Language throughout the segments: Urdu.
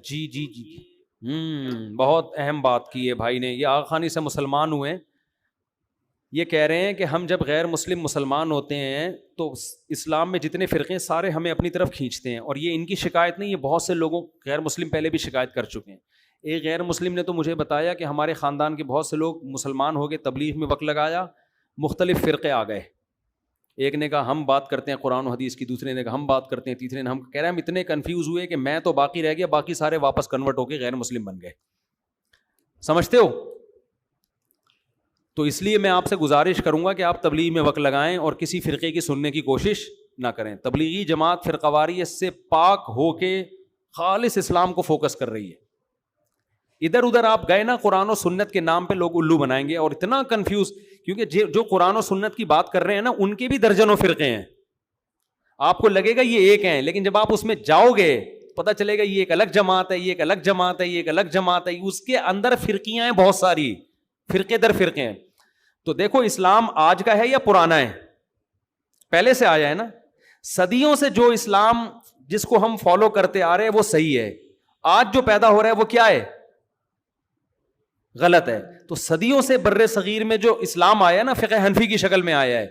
جی جی جی، بہت اہم بات کی ہے بھائی نے. یہ آغا سے مسلمان ہوئے، یہ کہہ رہے ہیں کہ ہم جب غیر مسلم مسلمان ہوتے ہیں تو اسلام میں جتنے فرقے ہیں سارے ہمیں اپنی طرف کھینچتے ہیں. اور یہ ان کی شکایت نہیں، یہ بہت سے لوگوں غیر مسلم پہلے بھی شکایت کر چکے ہیں. ایک غیر مسلم نے تو مجھے بتایا کہ ہمارے خاندان کے بہت سے لوگ مسلمان ہو گئے، تبلیغ میں وقت لگایا، مختلف فرقے آ گئے. ایک نے کہا ہم بات کرتے ہیں قرآن و حدیث کی، دوسرے نے کہا ہم بات کرتے ہیں، تیسرے نے ہم. کہہ رہے ہیں ہم اتنے کنفیوز ہوئے کہ میں تو باقی رہ گیا، باقی سارے واپس کنورٹ ہو کے غیر مسلم بن گئے. سمجھتے ہو؟ تو اس لیے میں آپ سے گزارش کروں گا کہ آپ تبلیغ میں وقت لگائیں اور کسی فرقے کی سننے کی کوشش نہ کریں. تبلیغی جماعت فرقہ واریت سے پاک ہو کے خالص اسلام کو فوکس کر رہی ہے. ادھر ادھر آپ گئے نا قرآن و سنت کے نام پہ لوگ الو بنائیں گے اور اتنا کنفیوز، کیونکہ جو قرآن و سنت کی بات کر رہے ہیں نا ان کے بھی درجنوں فرقے ہیں. آپ کو لگے گا یہ ایک ہیں، لیکن جب آپ اس میں جاؤ گے پتہ چلے گا یہ ایک الگ جماعت ہے، یہ ایک الگ جماعت ہے، یہ ایک الگ جماعت ہے. اس کے اندر فرقیاں ہیں بہت ساری، فرقے در فرقے ہیں. تو دیکھو اسلام آج کا ہے یا پرانا ہے؟ پہلے سے آیا ہے نا. صدیوں سے جو اسلام جس کو ہم فالو کرتے آ رہے ہیں وہ صحیح ہے. آج جو پیدا ہو رہا ہے وہ کیا ہے؟ غلط ہے. تو صدیوں سے بر صغیر میں جو اسلام آیا ہے نا، فقہ حنفی کی شکل میں آیا ہے،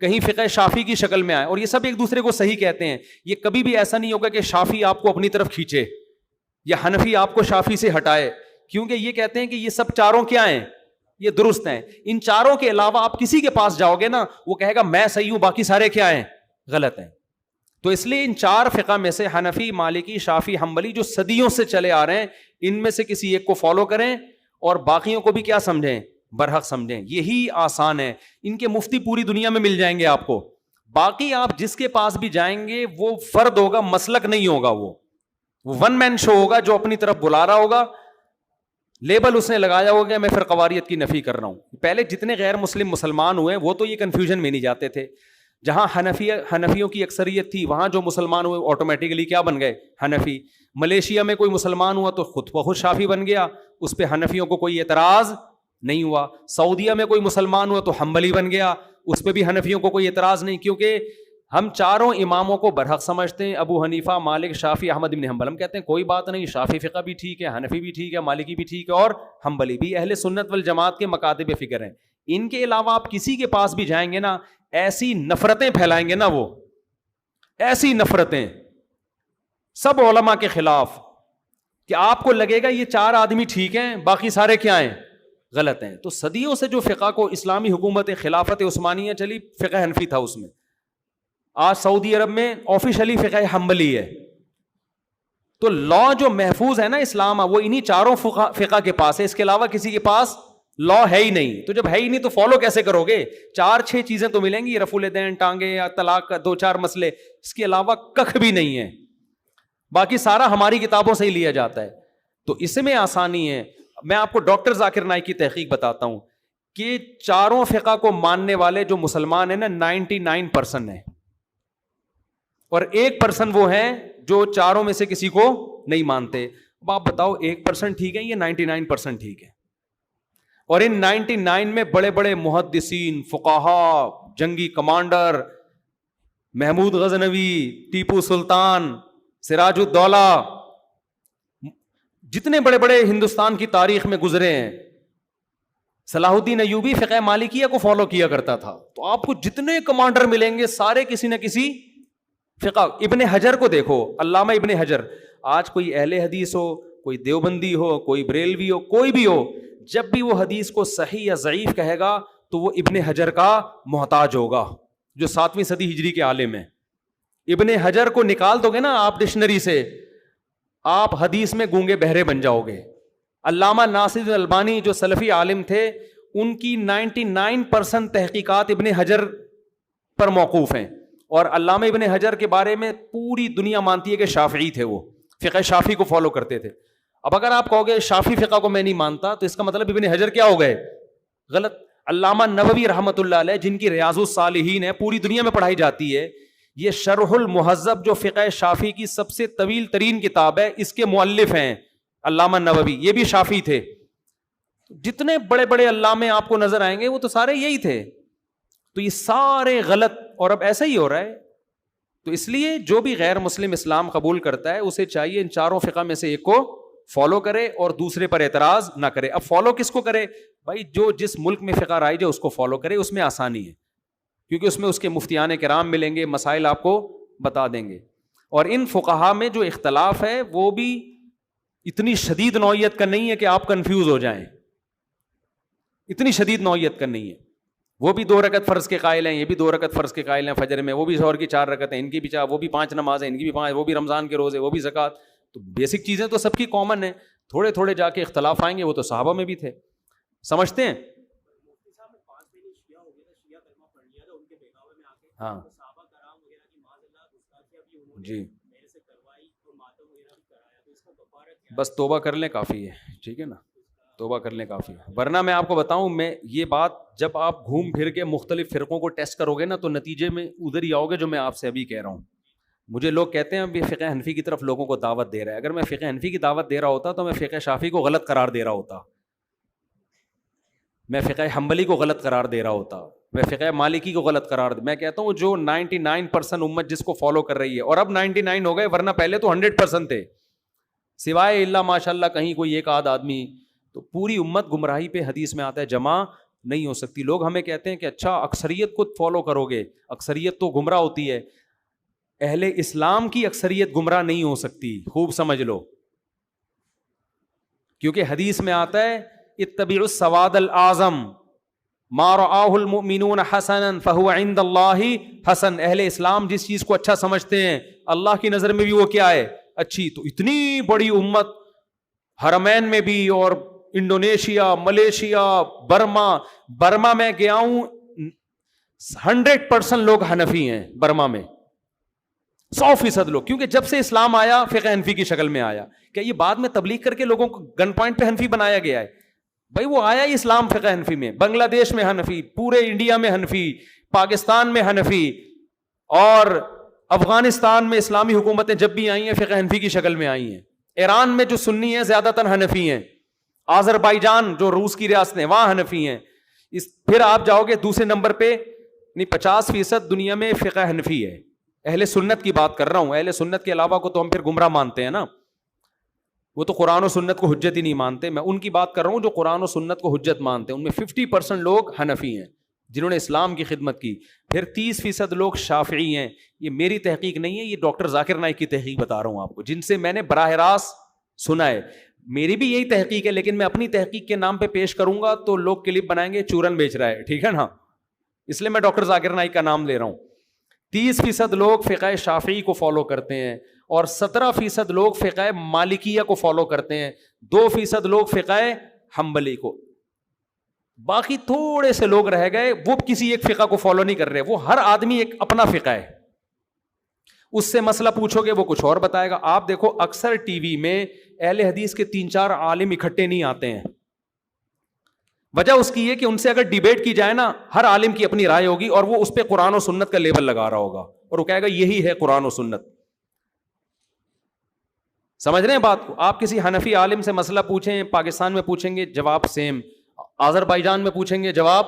کہیں فقہ شافی کی شکل میں آیا، اور یہ سب ایک دوسرے کو صحیح کہتے ہیں. یہ کبھی بھی ایسا نہیں ہوگا کہ شافی آپ کو اپنی طرف کھینچے یا حنفی آپ کو شافی سے ہٹائے، کیونکہ یہ کہتے ہیں کہ یہ سب چاروں کیا ہیں؟ یہ درست ہیں. ان چاروں کے علاوہ آپ کسی کے پاس جاؤ گے نا وہ کہے گا میں صحیح ہوں، باقی سارے کیا ہیں؟ غلط ہیں. تو اس لیے ان چار فقہ میں سے حنفی، مالکی، شافی، حنبلی جو صدیوں سے چلے آ رہے ہیں ان میں سے کسی ایک کو فالو کریں اور باقیوں کو بھی کیا سمجھیں؟ برحق سمجھیں. یہی آسان ہے. ان کے مفتی پوری دنیا میں مل جائیں گے آپ کو. باقی آپ جس کے پاس بھی جائیں گے وہ فرد ہوگا، مسلک نہیں ہوگا. وہ ون مین شو ہوگا جو اپنی طرف بلا رہا ہوگا، لیبل اس نے لگایا ہوگا میں فرقہ واریت کی نفی کر رہا ہوں. پہلے جتنے غیر مسلم مسلمان ہوئے وہ تو یہ کنفیوژن میں نہیں جاتے تھے. جہاں حنفیوں کی اکثریت تھی وہاں جو مسلمان ہوئے آٹومیٹکلی کیا بن گئے؟ حنفی. ملیشیا میں کوئی مسلمان ہوا تو خود بخود شافی بن گیا، اس پہ حنفیوں کو کوئی اعتراض نہیں ہوا. سعودیہ میں کوئی مسلمان ہوا تو حنبلی بن گیا، اس پہ بھی حنفیوں کو کوئی اعتراض نہیں، کیونکہ ہم چاروں اماموں کو برحق سمجھتے ہیں. ابو حنیفہ، مالک، شافی، احمد بن حنبل. ہم کہتے ہیں کوئی بات نہیں، شافی فقہ بھی ٹھیک ہے، حنفی بھی ٹھیک ہے، مالکی بھی ٹھیک ہے اور حنبلی بھی. اہل سنت والجماعت کے مکاتب فکر ہیں. ان کے علاوہ آپ کسی کے پاس بھی جائیں گے نا ایسی نفرتیں پھیلائیں گے نا، وہ ایسی نفرتیں سب علماء کے خلاف کہ آپ کو لگے گا یہ چار آدمی ٹھیک ہیں باقی سارے کیا ہیں؟ غلط ہیں. تو صدیوں سے جو فقہ کو اسلامی حکومت خلافت عثمانیہ چلی، فقہ حنفی تھا اس میں. آج سعودی عرب میں آفیشلی فقہ حنبلی ہے. تو لا جو محفوظ ہے نا اسلام، وہ انہی چاروں فقہ کے پاس ہے، اس کے علاوہ کسی کے پاس لا ہے ہی نہیں. تو جب ہے ہی نہیں تو فالو کیسے کرو گے؟ 4-6 چیزیں تو ملیں گی، رفع الیدین، ٹانگیں یا طلاق کا 2-4 مسئلے، اس کے علاوہ کخ بھی نہیں ہے. باقی سارا ہماری کتابوں سے ہی لیا جاتا ہے. تو اس میں آسانی ہے. میں آپ کو ڈاکٹر ذاکر نائک کی تحقیق بتاتا ہوں کہ چاروں فقہ کو ماننے والے جو مسلمان ہیں نا 99% ہیں، اور 1% وہ ہیں جو چاروں میں سے کسی کو نہیں مانتے. اب آپ بتاؤ 1% ٹھیک ہے یا 99% ٹھیک ہے؟ اور ان 99 میں بڑے بڑے محدثین، فقہا، جنگی کمانڈر، محمود غزنوی، ٹیپو سلطان، سراج الدولہ، جتنے بڑے بڑے ہندوستان کی تاریخ میں گزرے ہیں. صلاح الدین ایوبی فقہ مالکیہ کو فالو کیا کرتا تھا. تو آپ کو جتنے کمانڈر ملیں گے سارے کسی نہ کسی فقہ. ابن حجر کو دیکھو، علامہ ابن حجر. آج کوئی اہل حدیث ہو، کوئی دیوبندی ہو، کوئی بریلوی ہو، کوئی بھی ہو، جب بھی وہ حدیث کو صحیح یا ضعیف کہے گا تو وہ ابن حجر کا محتاج ہوگا، جو 7ویں صدی ہجری کے عالم ہے. ابن حجر کو نکال دو گے نا آپ ڈکشنری سے، آپ حدیث میں گونگے بہرے بن جاؤ گے. علامہ ناصر البانی جو سلفی عالم تھے، ان کی 99% تحقیقات ابن حجر پر موقوف ہیں. اور علامہ ابن حجر کے بارے میں پوری دنیا مانتی ہے کہ شافعی تھے، وہ فقہ شافعی کو فالو کرتے تھے. اب اگر آپ کہو گے شافعی فقہ کو میں نہیں مانتا تو اس کا مطلب ابن حجر کیا ہو گئے؟ غلط. علامہ نووی رحمۃ اللہ علیہ جن کی ریاض الصالحین ہے، پوری دنیا میں پڑھائی جاتی ہے، یہ شرح المہذب جو فقہ شافعی کی سب سے طویل ترین کتاب ہے، اس کے مؤلف ہیں علامہ نووی. یہ بھی شافعی تھے. جتنے بڑے بڑے علامے آپ کو نظر آئیں گے وہ تو سارے یہی تھے. تو یہ سارے غلط. اور اب ایسا ہی ہو رہا ہے. تو اس لیے جو بھی غیر مسلم اسلام قبول کرتا ہے اسے چاہیے ان چاروں فقہ میں سے ایک کو فالو کرے اور دوسرے پر اعتراض نہ کرے. اب فالو کس کو کرے بھائی؟ جو جس ملک میں فقہ رائج ہے اس کو فالو کرے, اس میں آسانی ہے کیونکہ اس میں اس کے مفتیان کرام ملیں گے, مسائل آپ کو بتا دیں گے. اور ان فقہا میں جو اختلاف ہے وہ بھی اتنی شدید نوعیت کا نہیں ہے کہ آپ کنفیوز ہو جائیں, اتنی شدید نوعیت کا نہیں ہے. وہ بھی 2 رکعت فرض کے قائل ہیں, یہ بھی 2 رکعت فرض کے قائل ہیں فجر میں, وہ بھی ظہر کی 4 رکعت ہیں, ان کی بھی 4, وہ بھی 5 نمازیں, ان کی بھی 5, وہ بھی رمضان کے روزے, وہ بھی زکوٰۃ. تو بیسک چیزیں تو سب کی کامن ہیں, تھوڑے تھوڑے جا کے اختلاف آئیں گے, وہ تو صحابہ میں بھی تھے. سمجھتے ہیں؟ ہاں جی, بس توبہ کر لیں کافی ہے, ٹھیک ہے نا, توبہ کر لیں کافی ہے. ورنہ میں آپ کو بتاؤں, میں یہ بات جب آپ گھوم پھر کے مختلف فرقوں کو ٹیسٹ کرو گے نا تو نتیجے میں ادھر ہی آؤ گے جو میں آپ سے ابھی کہہ رہا ہوں. مجھے لوگ کہتے ہیں ابھی فقہ حنفی کی طرف لوگوں کو دعوت دے رہا ہے. اگر میں فقہ حنفی کی دعوت دے رہا ہوتا تو میں فقہ شافعی کو غلط قرار دے رہا ہوتا, میں فقہ حنبلی کو غلط قرار دے رہا ہوتا, میں فقہ مالکی کو غلط قرار دے. میں کہتا ہوں جو 99% امت جس کو فالو کر رہی ہے, اور اب 99 ہو گئے ورنہ پہلے تو 100% تھے, سوائے اللہ ماشاء اللہ کہیں کوئی ایک آدھ آدمی, تو پوری امت گمراہی پہ حدیث میں آتا ہے جمع نہیں ہو سکتی. لوگ ہمیں کہتے ہیں کہ اچھا اکثریت کو فالو کرو گے, اکثریت تو گمراہ ہوتی ہے. اہل اسلام کی اکثریت گمراہ نہیں ہو سکتی, خوب سمجھ لو, کیونکہ حدیث میں آتا ہے اتبعوا السواد الاعظم ما رآہ المؤمنون حسنا فہو عند اللہ حسن. اہل اسلام جس چیز کو اچھا سمجھتے ہیں اللہ کی نظر میں بھی وہ کیا ہے؟ اچھی. تو اتنی بڑی امت حرمین میں بھی, اور انڈونیشیا, ملیشیا, برما میں گیا ہوں, 100% لوگ حنفی ہیں برما میں, 100% لوگ, کیونکہ جب سے اسلام آیا فقہ حنفی کی شکل میں آیا. کیا یہ بعد میں تبلیغ کر کے لوگوں کو گن پوائنٹ پہ حنفی بنایا گیا ہے؟ بھائی وہ آیا ہی اسلام فقہ حنفی میں. بنگلہ دیش میں حنفی, پورے انڈیا میں حنفی, پاکستان میں حنفی, اور افغانستان میں اسلامی حکومتیں جب بھی آئی ہیں فقہ حنفی کی شکل میں آئی ہیں. ایران میں جو سنی ہیں زیادہ تر حنفی ہیں, آذربائیجان جو روس کی ریاست ہیں وہاں حنفی ہیں. پھر آپ جاؤ گے دوسرے نمبر پہ, 50% دنیا میں فقہ حنفی ہے. اہل سنت کی بات کر رہا ہوں, اہل سنت کے علاوہ کو تو ہم پھر گمراہ مانتے ہیں نا, وہ تو قرآن و سنت کو حجت ہی نہیں مانتے. میں ان کی بات کر رہا ہوں جو قرآن و سنت کو حجت مانتے ہیں, ان میں 50% لوگ حنفی ہیں جنہوں نے اسلام کی خدمت کی. پھر 30% لوگ شافعی ہیں. یہ میری تحقیق نہیں ہے, یہ ڈاکٹر ذاکر نائک کی تحقیق بتا رہا ہوں آپ کو, جن سے میں نے براہ راست سنا ہے. میری بھی یہی تحقیق ہے, لیکن میں اپنی تحقیق کے نام پہ پیش کروں گا تو لوگ کلپ بنائیں گے چورن بیچ رہا ہے, ٹھیک ہے نا, اس لیے میں ڈاکٹر ذاکر نائک کا نام لے رہا ہوں. 30% لوگ فقہ شافعی کو فالو کرتے ہیں, اور 17% لوگ فقہ مالکیہ کو فالو کرتے ہیں, 2% لوگ فقہ حنبلی کو. باقی تھوڑے سے لوگ رہ گئے, وہ کسی ایک فقہ کو فالو نہیں کر رہے, وہ ہر آدمی ایک اپنا فقہ ہے. اس سے مسئلہ پوچھو گے وہ کچھ اور بتائے گا. آپ دیکھو اکثر ٹی وی میں اہل حدیث کے 3-4 عالم اکٹھے نہیں آتے ہیں. وجہ اس کی ہے کہ ان سے اگر ڈیبیٹ کی جائے نا, ہر عالم کی اپنی رائے ہوگی اور وہ اس پہ قرآن و سنت کا لیبل لگا رہا ہوگا, اور وہ کہے گا یہی ہے قرآن و سنت. سمجھ رہے ہیں بات کو؟ آپ کسی حنفی عالم سے مسئلہ پوچھیں, پاکستان میں پوچھیں گے جواب سیم, آذربائیجان میں پوچھیں گے جواب,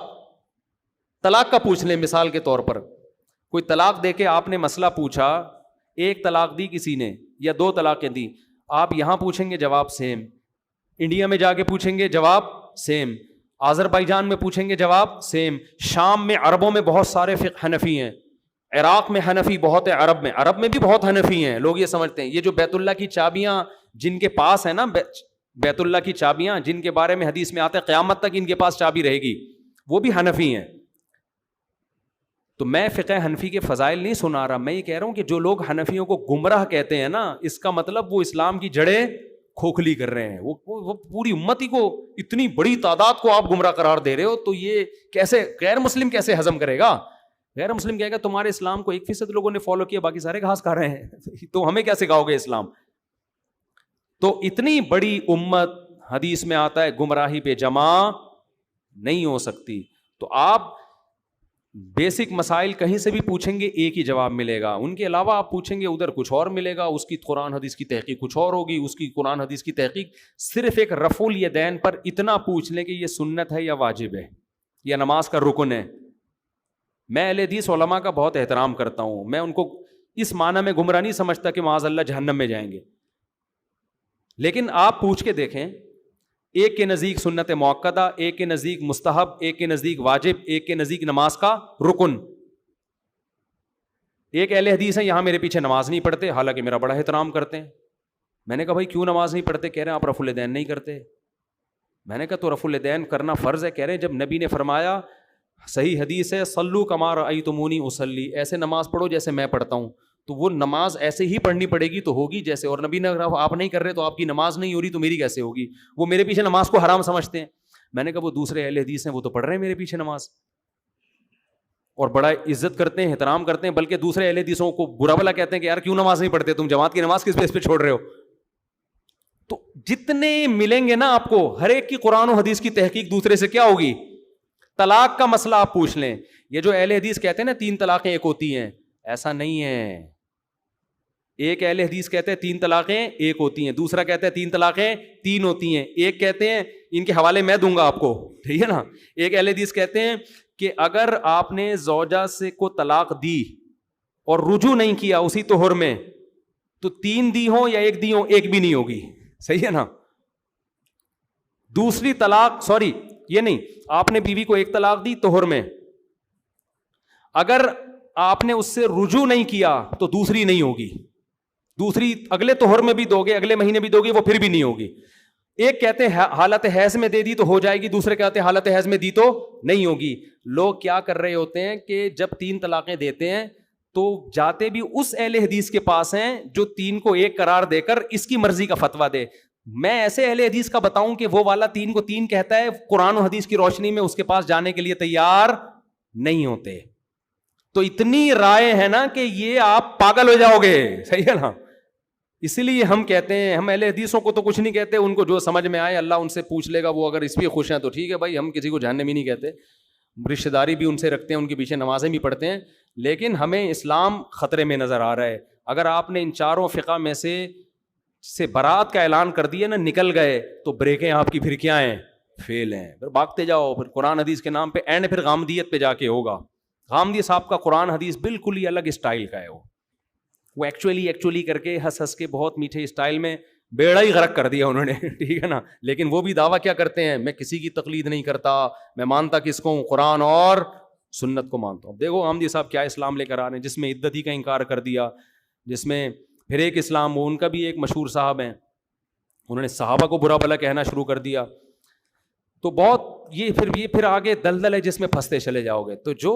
طلاق کا پوچھ لیں مثال کے طور پر, کوئی طلاق دے کے آپ نے مسئلہ پوچھا, 1 طلاق دی کسی نے یا 2 طلاقیں دی, آپ یہاں پوچھیں گے جواب سیم, انڈیا میں جا کے پوچھیں گے جواب سیم, آذربائیجان میں پوچھیں گے جواب سیم. شام میں عربوں میں بہت سارے فقہ حنفی ہیں, عراق میں حنفی بہت ہے, عرب میں بھی بہت حنفی ہیں. لوگ یہ سمجھتے ہیں یہ جو بیت اللہ کی چابیاں جن کے پاس ہے نا, بیت اللہ کی چابیاں جن کے بارے میں حدیث میں آتا ہے قیامت تک ان کے پاس چابی رہے گی, وہ بھی حنفی ہیں. تو میں فقہ حنفی کے فضائل نہیں سنا رہا, میں یہ کہہ رہا ہوں کہ جو لوگ حنفیوں کو گمراہ کہتے ہیں نا, اس کا مطلب وہ اسلام کی جڑیں کھوکھلی کر رہے ہیں. وہ پوری امتی کو, اتنی بڑی تعداد کو آپ گمراہ قرار دے رہے ہو, تو یہ کیسے غیر مسلم کیسے ہضم کرے گا؟ غیر مسلم کہے گا تمہارے اسلام کو 1% لوگوں نے فالو کیا, باقی سارے گھاس کھا رہے ہیں, تو ہمیں کیا سکھاؤ گے اسلام؟ تو اتنی بڑی امت حدیث میں آتا ہے گمراہی پہ جمع نہیں ہو سکتی. تو آپ بیسک مسائل کہیں سے بھی پوچھیں گے ایک ہی جواب ملے گا, ان کے علاوہ آپ پوچھیں گے ادھر کچھ اور ملے گا, اس کی قرآن حدیث کی تحقیق کچھ اور ہوگی, اس کی قرآن حدیث کی تحقیق صرف ایک رفع الیدین پر اتنا پوچھ لیں کہ یہ سنت ہے یا واجب ہے یا نماز کا رکن ہے. میں اہل حدیث علماء کا بہت احترام کرتا ہوں, میں ان کو اس معنی میں گمراہ نہیں سمجھتا کہ معاذ اللہ جہنم میں جائیں گے. لیکن آپ پوچھ کے دیکھیں, ایک کے نزدیک سنت مؤکدہ, ایک کے نزدیک مستحب, ایک کے نزدیک واجب, ایک کے نزدیک نماز کا رکن. ایک اہل حدیث ہے یہاں میرے پیچھے نماز نہیں پڑھتے, حالانکہ میرا بڑا احترام کرتے ہیں. میں نے کہا بھائی کیوں نماز نہیں پڑھتے؟ کہہ رہے ہیں آپ رفع الیدین نہیں کرتے. میں نے کہا تو رفع الیدین کرنا فرض ہے. کہہ رہے ہیں جب نبی نے فرمایا, صحیح حدیث ہے, صلو کما رأیتمونی اصلی, ایسے نماز پڑھو جیسے میں پڑھتا ہوں, تو وہ نماز ایسے ہی پڑھنی پڑے گی تو ہوگی جیسے. اور نبی نے کہا آپ نہیں کر رہے تو آپ کی نماز نہیں ہو رہی تو میری کیسے ہوگی؟ وہ میرے پیچھے نماز کو حرام سمجھتے ہیں. میں نے کہا وہ دوسرے اہل حدیث ہیں, وہ تو پڑھ رہے ہیں میرے پیچھے نماز اور بڑا عزت کرتے ہیں, احترام کرتے ہیں, بلکہ دوسرے اہل حدیثوں کو برا بھلا کہتے ہیں کہ یار کیوں نماز نہیں پڑھتے تم, جماعت کی نماز کس بیس پہ چھوڑ رہے ہو. تو جتنے ملیں گے نا آپ کو, ہر ایک کی قرآن و حدیث کی تحقیق دوسرے سے کیا ہوگی. طلاق کا مسئلہ آپ پوچھ لیں, یہ جو اہل حدیث کہتے ہیں نا 3 طلاقیں ایک ہوتی ہیں, ایسا نہیں ہے. ایک اہل حدیث کہتے ہیں 3 طلاقیں ایک ہوتی ہیں, دوسرا کہتا ہے 3 طلاقیں 3 ہوتی ہیں. ایک کہتے ہیں, ان کے حوالے میں دوں گا آپ کو, ٹھیک ہے نا. ایک اہل حدیث کہتے ہیں کہ اگر آپ نے زوجہ سے کو طلاق دی اور رجوع نہیں کیا اسی طہر میں, تو 3 دی ہوں یا 1 دی ہوں, ایک بھی نہیں ہوگی. صحیح ہے نا. دوسری طلاق, سوری یہ نہیں, آپ نے بیوی کو 1 طلاق دی طہر میں, اگر آپ نے اس سے رجوع نہیں کیا تو دوسری نہیں ہوگی. دوسری اگلے طہر میں بھی دو گے, اگلے مہینے بھی دو گے, وہ پھر بھی نہیں ہوگی. ایک کہتے ہیں حالت حیض میں دے دی تو ہو جائے گی, دوسرے کہتے ہیں حالت حیض میں دی تو نہیں ہوگی. لوگ کیا کر رہے ہوتے ہیں کہ جب 3 طلاقیں دیتے ہیں تو جاتے بھی اس اہل حدیث کے پاس ہیں جو 3 کو 1 قرار دے کر اس کی مرضی کا فتویٰ دے. میں ایسے اہل حدیث کا بتاؤں کہ وہ والا 3 کو 3 کہتا ہے, قرآن و حدیث کی روشنی میں اس کے پاس جانے کے لیے تیار نہیں ہوتے. تو اتنی رائے ہے نا کہ یہ آپ پاگل ہو جاؤ گے. صحیح ہے نا. اسی لیے ہم کہتے ہیں, ہم اہل حدیثوں کو تو کچھ نہیں کہتے, ان کو جو سمجھ میں آئے اللہ ان سے پوچھ لے گا, وہ اگر اس پہ خوش ہیں تو ٹھیک ہے بھائی, ہم کسی کو جہنمی نہیں کہتے, رشتہ داری بھی ان سے رکھتے ہیں, ان کے پیچھے نمازیں بھی پڑھتے ہیں. لیکن ہمیں اسلام خطرے میں نظر آ رہا ہے. اگر آپ نے ان 4 فقہ میں سے برات کا اعلان کر دیا نا, نکل گئے, تو بریکیں آپ کی پھر کیا ہیں, فیل ہیں. پھر بھاگتے جاؤ, پھر قرآن حدیث کے نام پہ اینڈ پھر غامدیت پہ جا کے ہوگا. غامدی صاحب کا قرآن حدیث بالکل ہی الگ اسٹائل کا ہے. وہ ایکچولی کر کے ہنس کے بہت میٹھے اسٹائل میں بیڑا ہی غرق کر دیا انہوں نے, ٹھیک ہے نا. لیکن وہ بھی دعویٰ کیا کرتے ہیں, میں کسی کی تقلید نہیں کرتا, میں مانتا کس کو ہوں, قرآن اور سنت کو مانتا ہوں. دیکھو غامدی صاحب کیا اسلام لے کر آ رہے ہیں, جس میں عدت ہی کا انکار کر دیا, جس میں پھر ایک اسلام, وہ ان کا بھی ایک مشہور صاحب ہیں, انہوں نے صحابہ کو برا بھلا کہنا شروع کر دیا. تو بہت یہ پھر آگے دلدل ہے جس میں پھنستے چلے جاؤ گے. تو جو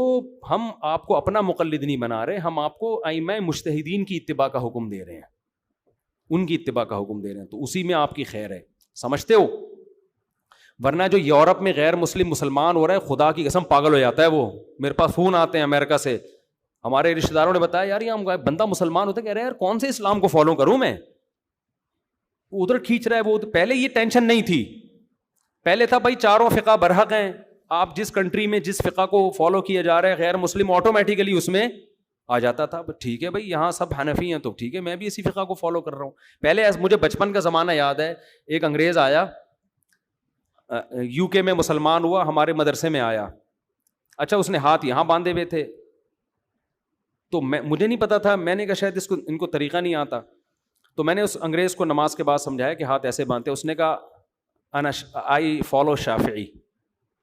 ہم آپ کو اپنا مقلد نہیں بنا رہے, ہم آپ کو ائمہ مجتہدین کی اتباع کا حکم دے رہے ہیں, ان کی اتباع کا حکم دے رہے ہیں. تو اسی میں آپ کی خیر ہے, سمجھتے ہو. ورنہ جو یورپ میں غیر مسلم مسلمان ہو رہا ہے, خدا کی قسم پاگل ہو جاتا ہے وہ. میرے پاس فون آتے ہیں امریکہ سے, ہمارے رشتہ داروں نے بتایا یار یہ بندہ مسلمان ہوتا ہے, کہہ رہے ہیں یار کون سے اسلام کو فالو کروں میں, ادھر کھینچ رہا ہے وہ. پہلے یہ ٹینشن نہیں تھی, پہلے تھا بھائی 4 فقہ برحق ہیں, آپ جس کنٹری میں جس فقہ کو فالو کیا جا رہا ہے غیر مسلم آٹومیٹیکلی اس میں آ جاتا تھا. ٹھیک ہے بھائی, یہاں سب حنفی ہیں تو ٹھیک ہے, میں بھی اسی فقہ کو فالو کر رہا ہوں. پہلے مجھے بچپن کا زمانہ یاد ہے, ایک انگریز آیا UK میں, مسلمان ہوا, ہمارے مدرسے میں آیا. اچھا اس نے ہاتھ یہاں باندھے ہوئے تھے, تو مجھے نہیں پتا تھا, میں نے کہا شاید ان کو طریقہ نہیں آتا. تو میں نے اس انگریز کو نماز کے بعد سمجھایا کہ ہاتھ ایسے باندھتے. اس نے کہا آئی فالو شافعی,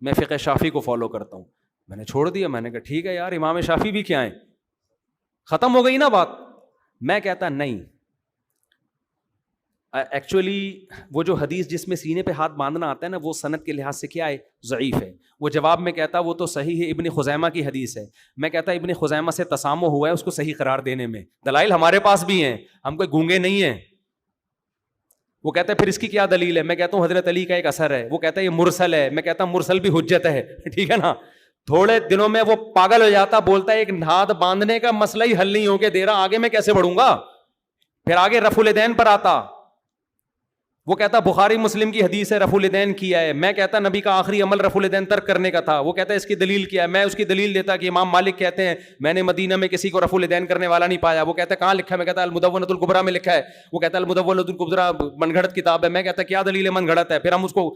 میں فقہ شافعی کو فالو کرتا ہوں. میں نے چھوڑ دیا, میں نے کہا ٹھیک ہے یار, امام شافعی بھی کیا ہیں, ختم ہو گئی نا بات. میں کہتا نہیں, ایکچولی وہ جو حدیث جس میں سینے پہ ہاتھ باندھنا آتا ہے نا, وہ سند کے لحاظ سے کیا ہے, ضعیف ہے. وہ جواب میں کہتا وہ تو صحیح ہے, ابن خزیمہ کی حدیث ہے. میں کہتا ابن خزیمہ سے تسامح ہوا ہے اس کو صحیح قرار دینے میں, دلائل ہمارے پاس بھی ہیں, ہم کوئی گونگے نہیں ہیں. وہ کہتا ہے پھر اس کی کیا دلیل ہے, میں کہتا ہوں حضرت علی کا ایک اثر ہے. وہ کہتا ہے یہ مرسل ہے, میں کہتا ہوں مرسل بھی حجت ہے, ٹھیک ہے نا. تھوڑے دنوں میں وہ پاگل ہو جاتا, بولتا ہے ایک ہاتھ باندھنے کا مسئلہ ہی حل نہیں ہو کے دے رہا, آگے میں کیسے بڑھوں گا. پھر آگے رفع الیدین پر آتا, وہ کہتا بخاری مسلم کی حدیث ہے رفع الیدین کیا ہے. میں کہتا نبی کا آخری عمل رفع الیدین ترک کرنے کا تھا. وہ کہتا ہے اس کی دلیل کیا ہے. میں اس کی دلیل دیتا کہ امام مالک کہتے ہیں میں نے مدینہ میں کسی کو رفع الیدین کرنے والا نہیں پایا. وہ کہتا ہے کہاں لکھا ہے, میں کہتا المدونۃ الکبریٰ میں لکھا ہے. وہ کہتا ہے المدونۃ الکبریٰ من گھڑت کتاب ہے. میں کہتا کیا دلیل ہے من گھڑت ہے, پھر ہم اس کو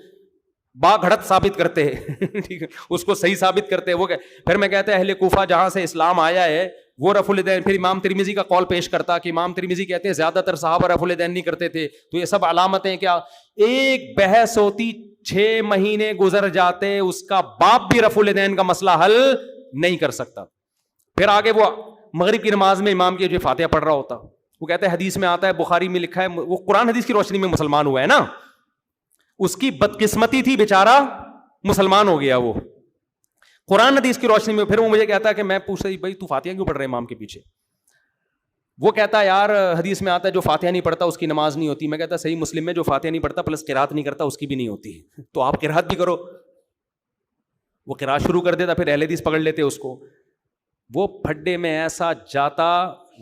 با گھڑت ثابت کرتے ہیں, ٹھیک ہے, اس کو صحیح ثابت کرتے ہیں. وہ پھر میں کہتا ہے اہل کوفہ جہاں سے اسلام آیا ہے وہ رفع الیدین. پھر امام ترمذی کا قول پیش کرتا کہ امام ترمذی کہتے ہیں زیادہ تر صحابہ رفع الیدین نہیں کرتے تھے. تو یہ سب علامتیں کیا, ایک بحث ہوتی 6 مہینے گزر جاتے, اس کا باپ بھی رفع الیدین کا مسئلہ حل نہیں کر سکتا. پھر آگے وہ مغرب کی نماز میں امام کی جو فاتحہ پڑھ رہا ہوتا, وہ کہتا ہے حدیث میں آتا ہے, بخاری میں لکھا ہے, وہ قرآن حدیث کی روشنی میں مسلمان ہوا ہے نا, اس کی بدقسمتی تھی, بیچارہ مسلمان ہو گیا وہ قرآن حدیث کی روشنی میں. پھر وہ مجھے کہتا ہے کہ میں پوچھتا بھائی تو فاتحہ کیوں پڑھ رہے امام کے پیچھے؟ وہ کہتا ہے یار حدیث میں آتا ہے جو فاتحہ نہیں پڑھتا اس کی نماز نہیں ہوتی. میں کہتا صحیح مسلم میں جو فاتحہ نہیں پڑھتا پلس قرات نہیں کرتا اس کی بھی نہیں ہوتی. تو آپ قرات بھی کرو. وہ قرات شروع کر دیتا, پھر اہل حدیث پکڑ لیتے اس کو. وہ پھڈے میں ایسا جاتا,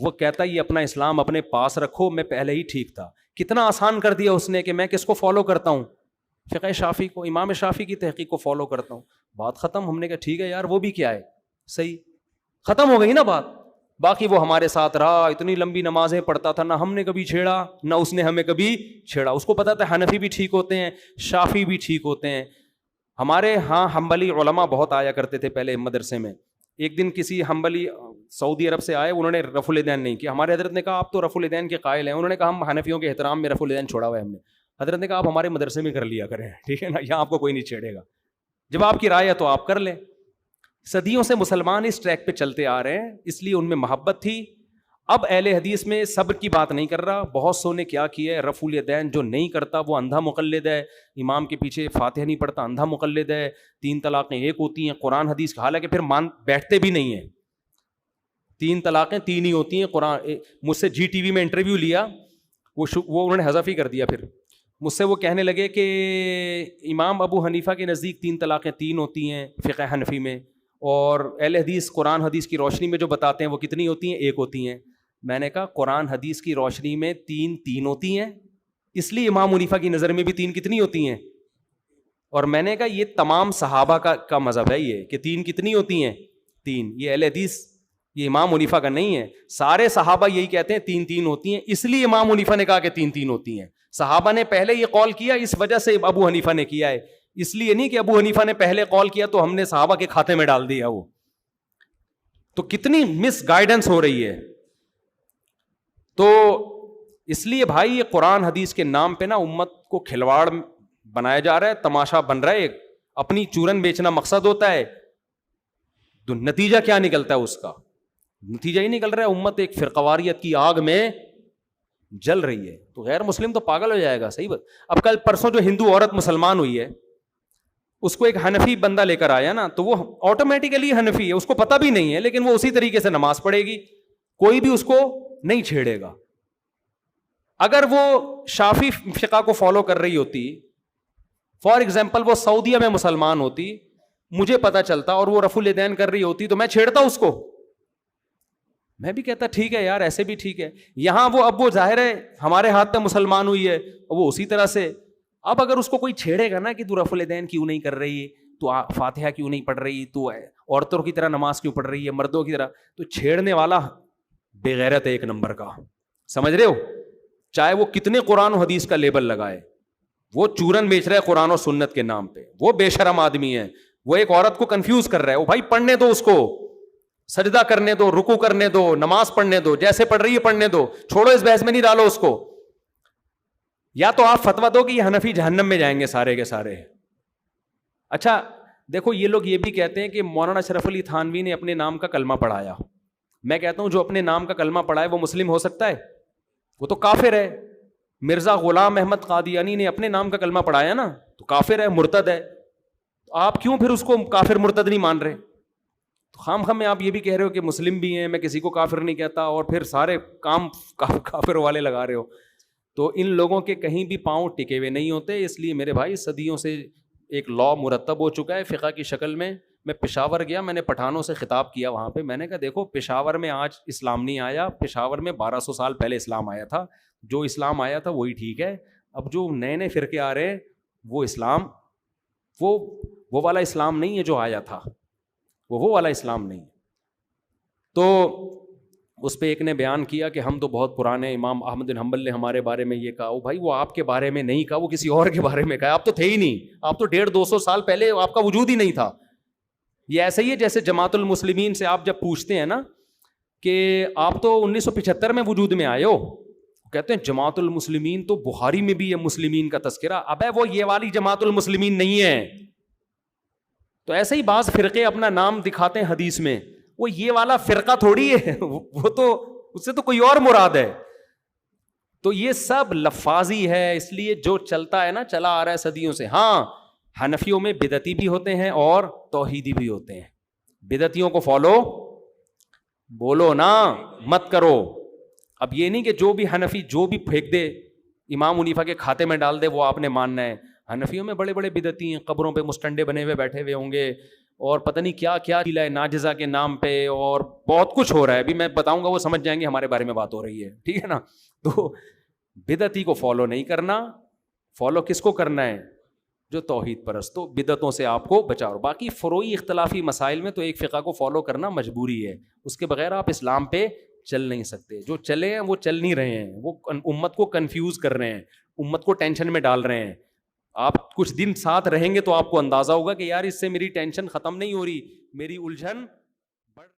وہ کہتا یہ اپنا اسلام اپنے پاس رکھو, میں پہلے ہی ٹھیک تھا. کتنا آسان کر دیا اس نے کہ میں کس کو فالو کرتا ہوں, فقہ شافعی کو, امام شافعی کی تحقیق کو فالو کرتا ہوں. بات ختم. ہم نے کہا ٹھیک ہے یار وہ بھی کیا ہے, صحیح, ختم ہو گئی نا بات. باقی وہ ہمارے ساتھ رہا, اتنی لمبی نمازیں پڑھتا تھا, نہ ہم نے کبھی چھیڑا نہ اس نے ہمیں کبھی چھیڑا. اس کو پتا تھا حنفی بھی ٹھیک ہوتے ہیں, شافعی بھی ٹھیک ہوتے ہیں. ہمارے ہاں حنبلی علماء بہت آیا کرتے تھے پہلے مدرسے میں. ایک دن کسی حنبلی سعودی عرب سے آئے, انہوں نے رفع الیدین نہیں کیا. ہمارے حضرت نے کہا آپ تو رفع الیدین کے قائل ہیں. انہوں نے کہا ہم حنفیوں کے احترام میں رفع الیدین چھوڑا ہوا ہے ہم نے. حضرت نے کہا آپ ہمارے مدرسے میں کر لیا کریں, ٹھیک ہے نا, یہاں آپ کو کوئی نہیں چھیڑے گا. جب آپ کی رائے ہے تو آپ کر لیں. صدیوں سے مسلمان اس ٹریک پہ چلتے آ رہے ہیں, اس لیے ان میں محبت تھی. اب اہل حدیث میں صبر کی بات نہیں کر رہا. بہت سو نے کیا کیا ہے, رفع الیدین جو نہیں کرتا وہ اندھا مقلد ہے, امام کے پیچھے فاتحہ نہیں پڑھتا اندھا مقلد ہے, 3 طلاقیں ایک ہوتی ہیں قرآن حدیث کا, حالانکہ پھر بیٹھتے بھی نہیں ہیں. 3 طلاقیں 3 ہی ہوتی ہیں. قرآن مجھ سے جی ٹی وی میں انٹرویو لیا, وہ انہوں نے حذف ہی کر دیا. پھر مجھ سے وہ کہنے لگے کہ امام ابو حنیفہ کے نزدیک 3 طلاقیں 3 ہوتی ہیں فقہ حنفی میں, اور اہل حدیث قرآن حدیث کی روشنی میں جو بتاتے ہیں وہ کتنی ہوتی ہیں, 1 ہوتی ہیں. میں نے کہا قرآن حدیث کی روشنی میں 3 ہوتی ہیں, اس لیے امام حنیفہ کی نظر میں بھی 3 کتنی ہوتی ہیں. اور میں نے کہا یہ تمام صحابہ کا مذہب ہے یہ کہ 3 کتنی ہوتی ہیں, 3. یہ اہل حدیث, یہ امام حنیفہ کا نہیں ہے. سارے صحابہ یہی کہتے ہیں 3 ہوتی ہیں, اس لیے امام حنیفہ نے کہا کہ 3 ہوتی ہیں. صحابہ نے پہلے یہ قول کیا, اس وجہ سے ابو حنیفہ نے کیا ہے, اس لیے نہیں کہ ابو حنیفہ نے پہلے قول کیا تو ہم نے صحابہ کے کھاتے میں ڈال دیا. وہ تو کتنی مس گائیڈنس ہو رہی ہے. تو اس لیے بھائی یہ قرآن حدیث کے نام پہ نا امت کو کھلواڑ بنایا جا رہا ہے, تماشا بن رہا ہے, اپنی چورن بیچنا مقصد ہوتا ہے. تو نتیجہ کیا نکلتا ہے, اس کا نتیجہ ہی نکل رہا ہے امت ایک فرقواریت کی آگ میں جل رہی ہے. تو غیر مسلم تو پاگل ہو جائے گا. صحیح بات. اب کل پرسوں جو ہندو عورت مسلمان ہوئی ہے, اس کو ایک حنفی بندہ لے کر آیا نا, تو وہ آٹومیٹیکلی حنفی ہے, اس کو پتہ بھی نہیں ہے, لیکن وہ اسی طریقے سے نماز پڑھے گی, کوئی بھی اس کو نہیں چھیڑے گا. اگر وہ شافی فقہ کو فالو کر رہی ہوتی, فار ایگزامپل وہ سعودیہ میں مسلمان ہوتی, مجھے پتا چلتا اور وہ رفع الیدین کر رہی ہوتی, تو میں چھیڑتا اس کو, میں بھی کہتا ٹھیک ہے یار ایسے بھی ٹھیک ہے. یہاں وہ اب وہ ظاہر ہے ہمارے ہاتھ پہ مسلمان ہوئی ہے, وہ اسی طرح سے. اب اگر اس کو کوئی چھیڑے گا نا کہ تو رفع الیدین کیوں نہیں کر رہی, تو فاتحہ کیوں نہیں پڑھ رہی, تو عورتوں کی طرح نماز کیوں پڑھ رہی ہے, مردوں کی طرح, تو چھیڑنے والا بے غیرت ہے 1 نمبر کا. سمجھ رہے ہو, چاہے وہ کتنے قرآن و حدیث کا لیبل لگائے, وہ چورن بیچ رہا ہے قرآن و سنت کے نام پہ. وہ بے شرم آدمی ہے, وہ ایک عورت کو کنفیوز کر رہا ہے. وہ بھائی پڑھنے دو اس کو, سجدہ کرنے دو, رکوع کرنے دو, نماز پڑھنے دو, جیسے پڑھ رہی ہے پڑھنے دو, چھوڑو, اس بحث میں نہیں ڈالو اس کو. یا تو آپ فتویٰ دو کہ یہ حنفی جہنم میں جائیں گے سارے کے سارے. اچھا دیکھو, یہ لوگ یہ بھی کہتے ہیں کہ مولانا اشرف علی تھانوی نے اپنے نام کا کلمہ پڑھایا. میں کہتا ہوں جو اپنے نام کا کلمہ پڑھائے وہ مسلم ہو سکتا ہے؟ وہ تو کافر ہے. مرزا غلام احمد قادیانی نے اپنے نام کا کلمہ پڑھایا نا, تو کافر ہے, مرتد ہے. آپ کیوں پھر اس کو کافر مرتد نہیں مان رہے؟ تو خام خام میں آپ یہ بھی کہہ رہے ہو کہ مسلم بھی ہیں, میں کسی کو کافر نہیں کہتا, اور پھر سارے کام کافر والے لگا رہے ہو. تو ان لوگوں کے کہیں بھی پاؤں ٹکے ہوئے نہیں ہوتے. اس لیے میرے بھائی صدیوں سے ایک لا مرتب ہو چکا ہے فقہ کی شکل میں. میں پشاور گیا, میں نے پٹھانوں سے خطاب کیا وہاں پہ. میں نے کہا دیکھو پشاور میں آج اسلام نہیں آیا, پشاور میں 1200 سال پہلے اسلام آیا تھا. جو اسلام آیا تھا وہی ٹھیک ہے. اب جو نئے فرقے آ رہے ہیں وہ اسلام وہ والا اسلام نہیں ہے جو آیا تھا, وہ والا اسلام نہیں. تو اس پہ ایک نے بیان کیا کہ ہم تو بہت پرانے, امام احمد بن حنبل نے ہمارے بارے میں یہ کہا. وہ بھائی وہ آپ کے بارے میں نہیں کہا, وہ کسی اور کے بارے میں کہا. آپ تو تھے ہی نہیں, آپ تو 150-200 سال پہلے آپ کا وجود ہی نہیں تھا. یہ ایسا ہی ہے جیسے جماعت المسلمین سے آپ جب پوچھتے ہیں نا کہ آپ تو 1975 میں وجود میں آئے ہو. کہتے ہیں جماعت المسلمین تو بخاری میں بھی ہے مسلمین کا تذکرہ. ابے وہ یہ والی جماعت المسلمین نہیں ہے. تو ایسے ہی بعض فرقے اپنا نام دکھاتے ہیں حدیث میں, وہ یہ والا فرقہ تھوڑی ہے, وہ تو اس سے تو کوئی اور مراد ہے. تو یہ سب لفاظی ہے, اس لیے جو چلتا ہے نا چلا آ رہا ہے صدیوں سے. ہاں حنفیوں میں بدعتی بھی ہوتے ہیں اور توحیدی بھی ہوتے ہیں. بدعتیوں کو فالو بولو نا, مت کرو. اب یہ نہیں کہ جو بھی حنفی جو بھی پھینک دے امام حنیفہ کے کھاتے میں ڈال دے وہ آپ نے ماننا ہے. حنفیوں میں بڑے بڑے بدعتی ہیں, قبروں پہ مستنڈے بنے ہوئے بیٹھے ہوئے ہوں گے, اور پتہ نہیں کیا کیا ہے ناجزہ کے نام پہ, اور بہت کچھ ہو رہا ہے. ابھی میں بتاؤں گا وہ سمجھ جائیں گے ہمارے بارے میں بات ہو رہی ہے, ٹھیک ہے نا. تو بدعتی کو فالو نہیں کرنا. فالو کس کو کرنا ہے؟ جو توحید پرست. تو بدعتوں سے آپ کو بچاؤ. باقی فروعی اختلافی مسائل میں تو ایک فقہ کو فالو کرنا مجبوری ہے, اس کے بغیر آپ اسلام پہ چل نہیں سکتے. جو چلے ہیں وہ چل نہیں رہے ہیں, وہ امت کو کنفیوز کر رہے ہیں, امت کو ٹینشن میں ڈال رہے ہیں. آپ کچھ دن ساتھ رہیں گے تو آپ کو اندازہ ہوگا کہ یار اس سے میری ٹینشن ختم نہیں ہو رہی, میری الجھن